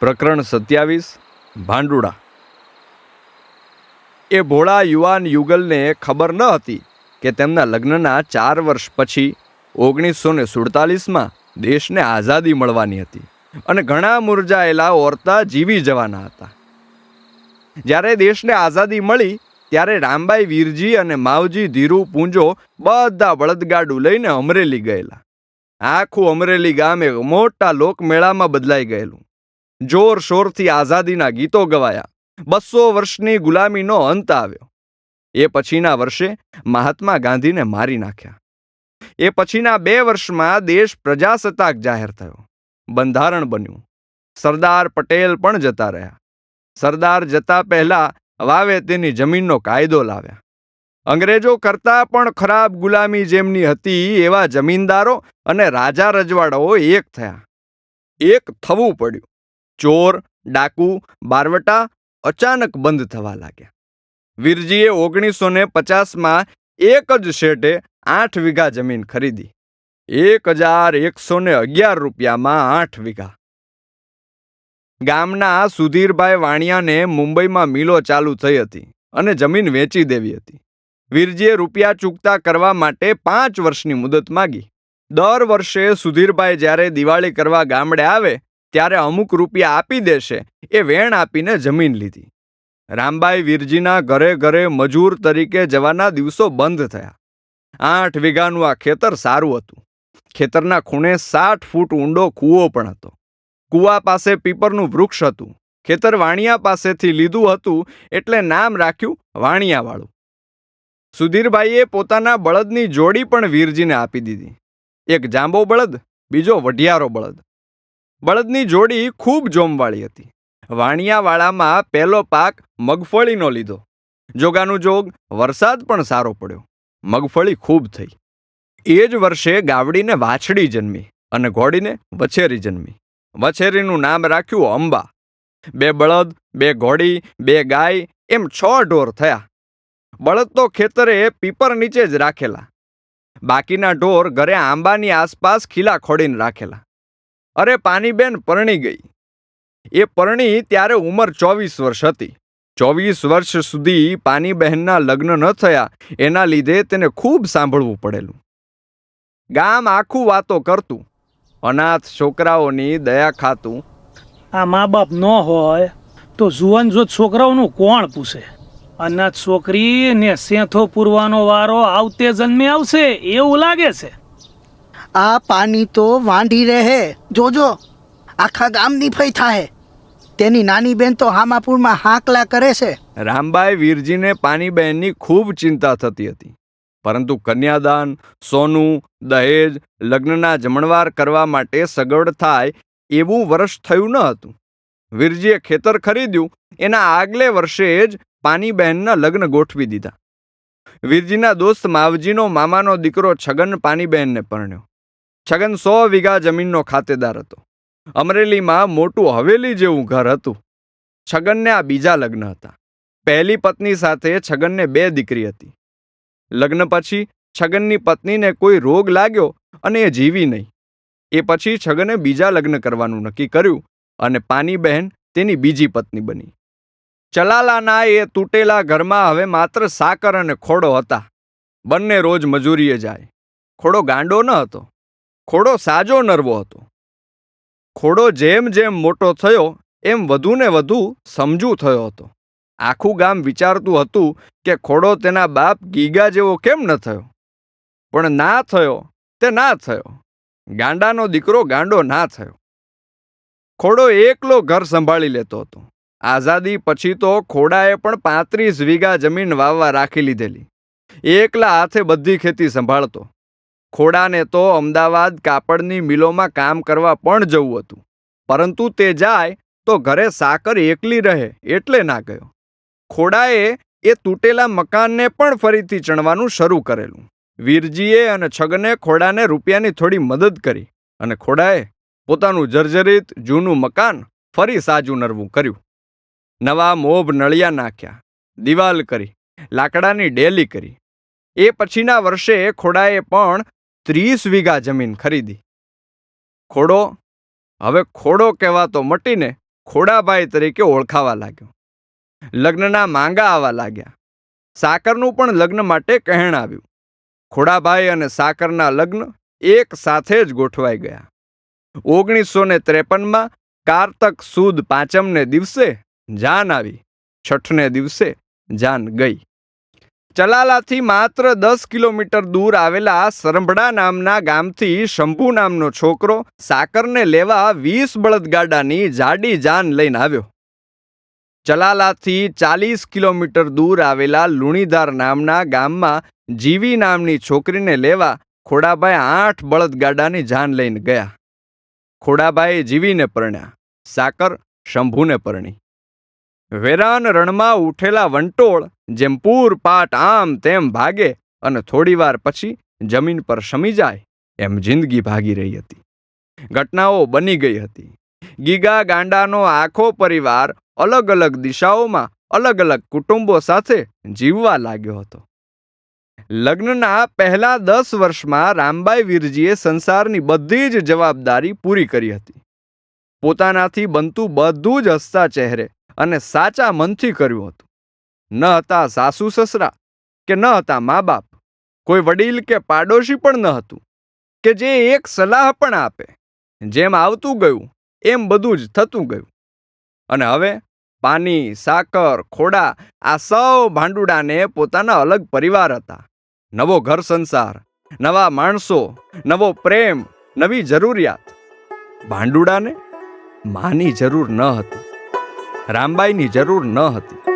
પ્રકરણ 27 ભાંડુડા. એ ભોળા યુવાન યુગલને ખબર ન હતી કે તેમના લગ્નના 4 વર્ષ પછી 1947માં દેશને આઝાદી મળવાની હતી અને ઘણા મુરઝાયેલા ઓરતા જીવી જવાના હતા. જ્યારે દેશને આઝાદી મળી ત્યારે રામબાઈ વીરજી અને માવજી ધીરુ પૂંજો બધા બળદગાડું લઈને અમરેલી ગયેલા. આખું અમરેલી ગામ એક મોટા લોકમેળામાં બદલાઈ ગયેલું. જોરશોરથી આઝાદીના ગીતો ગવાયા. 200 વર્ષની ગુલામીનો અંત આવ્યો. એ પછીના વર્ષે મહાત્મા ગાંધીને મારી નાખ્યા. એ પછીના 2 વર્ષમાં દેશ પ્રજાસત્તાક જાહેર થયો. બંધારણ બન્યું. સરદાર પટેલ પણ જતા રહ્યા. સરદાર જતા પહેલા વાવેતીની જમીનનો કાયદો લાવ્યા. અંગ્રેજો કરતા પણ ખરાબ ગુલામી જેમની હતી એવા જમીનદારો અને રાજા રજવાડાઓ એક થયા. એક થવું પડ્યું. ચોર, ડાકુ, બારવટા અચાનક બંધ થવા લાગ્યા. વીરજીએ 1950માં એક જ શેઠે 8 વીઘા જમીન ખરીદી. 1111 રૂપિયામાં 8 વીઘા. ગામના સુધીરભાઈ વાણિયાને મુંબઈમાં મિલો ચાલુ થઈ હતી અને જમીન વેચી દેવી હતી. વીરજીએ રૂપિયા ચૂકતા કરવા માટે 5 વર્ષની મુદત માગી. દર વર્ષે સુધીરભાઈ જ્યારે દિવાળી કરવા ગામડે આવે ત્યારે અમુક રૂપિયા આપી દેશે એ વેણ આપીને જમીન લીધી. રામબાઈ વીરજીના ઘરે ઘરે મજૂર તરીકે જવાના દિવસો બંધ થયા. 8 વીઘાનું આ ખેતર સારું હતું. ખેતરના ખૂણે 60 ફૂટ ઊંડો કૂવો પણ હતો. કૂવા પાસે પીપરનું વૃક્ષ હતું. ખેતર વાણિયા પાસેથી લીધું હતું એટલે નામ રાખ્યું વાણિયાવાળું. સુધીરભાઈએ પોતાના બળદની જોડી પણ વીરજીને આપી દીધી. એક જાંબો બળદ, બીજો વઢિયારો બળદ. બળદની જોડી ખૂબ જોમવાળી હતી. વાણિયાવાળામાં પહેલો પાક મગફળીનો લીધો. જોગાનું જોગ વરસાદ પણ સારો પડ્યો. મગફળી ખૂબ થઈ. એ જ વર્ષે ગાવડીને વાછડી જન્મી અને ઘોડીને વછેરી જન્મી. વછેરીનું નામ રાખ્યું અંબા. 2 બળદ, 2 ઘોડી, 2 ગાય એમ 6 ઢોર થયા. બળદ તો ખેતરે પીપર નીચે જ રાખેલા. બાકીના ઢોર ઘરે આંબાની આસપાસ ખીલા ખોડીને રાખેલા. અરે પાનીબેન પરણી ગઈ. એ પરણી ત્યારે ઉંમર 24 વર્ષ હતી. 24 વર્ષ સુધી પાનીબહેનના લગ્ન ન થયા એના લીધે તેને ખૂબ સાંભળવું પડેલું. ગામ આખું વાતો કરતું. અનાથ છોકરાઓની દયા ખાતું. આ મા બાપ ન હોય તો જુવાન જો છોકરાઓનું કોણ પૂછે? અનાથ છોકરી ને સેંથો પૂરવાનો વારો આવતે જન્મે આવશે એવું લાગે છે. આ પાણી તો વાંઢી રહે. જોજો આખા ગામની ફઈ થાય. તેની નાની બેન તો હામાપુરમાં હાકલા કરે છે. રામબાઈ વીરજીને પાનીબહેનની ખૂબ ચિંતા થતી હતી. પરંતુ કન્યાદાન, સોનું, દહેજ, લગ્નના જમણવાર કરવા માટે સગવડ થાય એવું વર્ષ થયું ન હતું. વીરજીએ ખેતર ખરીદ્યું એના આગલે વર્ષે જ પાનીબહેનના લગ્ન ગોઠવી દીધા. વીરજીના દોસ્ત માવજીનો મામાનો દીકરો છગન પાનીબહેનને પરણ્યો. છગન 100 વીઘા જમીનનો ખાતેદાર હતો. અમરેલીમાં મોટું હવેલી જેવું ઘર હતું. છગનને આ બીજા લગ્ન હતા. પહેલી પત્ની સાથે છગનને 2 દીકરી હતી. લગ્ન પછી છગનની પત્નીને કોઈ રોગ લાગ્યો અને એ જીવી નહીં. એ પછી છગને બીજા લગ્ન કરવાનું નક્કી કર્યું અને પાનીબહેન તેની બીજી પત્ની બની. ચલાલાના એ તૂટેલા ઘરમાં હવે માત્ર સાકર અને ખોડો હતા. બંને રોજ મજૂરીએ જાય. ખોડો ગાંડો ન હતો. ખોડો સાજો નરવો હતો. ખોડો જેમ જેમ મોટો થયો એમ વધુ ને વધુ સમજુ થયો હતો. આખું ગામ વિચારતું હતું કે ખોડો તેના બાપ ગીગા જેવો કેમ ન થયો? પણ ના થયો તે ના થયો. ગાંડાનો દીકરો ગાંડો ના થયો. ખોડો એકલો ઘર સંભાળી લેતો હતો. આઝાદી પછી તો ખોડાએ પણ 35 વીઘા જમીન વાવવા રાખી લીધેલી. એકલા હાથે બધી ખેતી સંભાળતો. ખોડાને તો અમદાવાદ કાપડની મિલોમાં કામ કરવા પણ જવું હતું. પરંતુ તે જાય તો ઘરે સાકર એકલી રહે એટલે ના ગયો. ખોડાએ એ તૂટેલા મકાનને પણ ફરીથી ચણવાનું શરૂ કરેલું. વીરજીએ અને છગને ખોડાને રૂપિયાની થોડી મદદ કરી અને ખોડાએ પોતાનું જર્જરિત જૂનું મકાન ફરી સાજું નરવું કર્યું. નવા મોભ નળિયા નાખ્યા, દિવાલ કરી, લાકડાની ડેલી કરી. એ પછીના વર્ષે ખોડાએ પણ 30 વીઘા જમીન ખરીદી. ખોડો હવે ખોડો કહેવાતો મટીને ખોડાભાઈ તરીકે ઓળખાવા લાગ્યો. લગ્નના માંગા આવવા લાગ્યા. સાકરનું પણ લગ્ન માટે કહેણ આવ્યું. ખોડાભાઈ અને સાકરના લગ્ન એક સાથે જ ગોઠવાઈ ગયા. 1953માં કારતક સુદ પાંચમને દિવસે જાન આવી, છઠને દિવસે જાન ગઈ. ચલાલાથી માત્ર 10 કિલોમીટર દૂર આવેલા સરંભડા નામના ગામથી શંભુ નામનો છોકરો સાકરને લેવા 20 બળદગાડાની જાડી જાન લઈને આવ્યો. ચલાલાથી 40 કિલોમીટર દૂર આવેલા લુણીધાર નામના ગામમાં જીવી નામની છોકરીને લેવા ખોડાભાઈ 8 બળદગાડાની જાન લઈને ગયા. ખોડાભાઈ જીવીને પરણ્યા, સાકર શંભુને પરણી. વેરાન રણમાં ઉઠેલા વંટોળ જેમ પૂરપાટ આમ તેમ ભાગે અને થોડીવાર પછી જમીન પર શમી જાય એમ જિંદગી ભાગી રહી હતી. ઘટનાઓ બની ગઈ હતી. ગીગા ગાંડાનો આખો પરિવાર અલગ અલગ દિશાઓમાં અલગ અલગ કુટુંબો સાથે જીવવા લાગ્યો હતો. લગ્નના પહેલા 10 વર્ષમાં રામબાઈ વીરજીએ સંસારની બધી જ જવાબદારી પૂરી કરી હતી. પોતાનાથી બનતું બધું જ હસતા ચહેરે અને સાચા મનથી કર્યું હતું. ન હતા સાસુ સસરા કે ન હતા મા બાપ, કોઈ વડીલ કે પાડોશી પણ ન હતું કે જે એક સલાહ પણ આપે. જેમ આવતું ગયું એમ બધું જ થતું ગયું. અને હવે પાની, સાકર, ખોડા આ સૌ ભાંડુડાને પોતાના અલગ પરિવાર હતા. નવો ઘર સંસાર, નવા માણસો, નવો પ્રેમ, નવી જરૂરિયાત. ભાંડુડાને માની જરૂર ન હતી, રામબાઈની જરૂર ન હતી.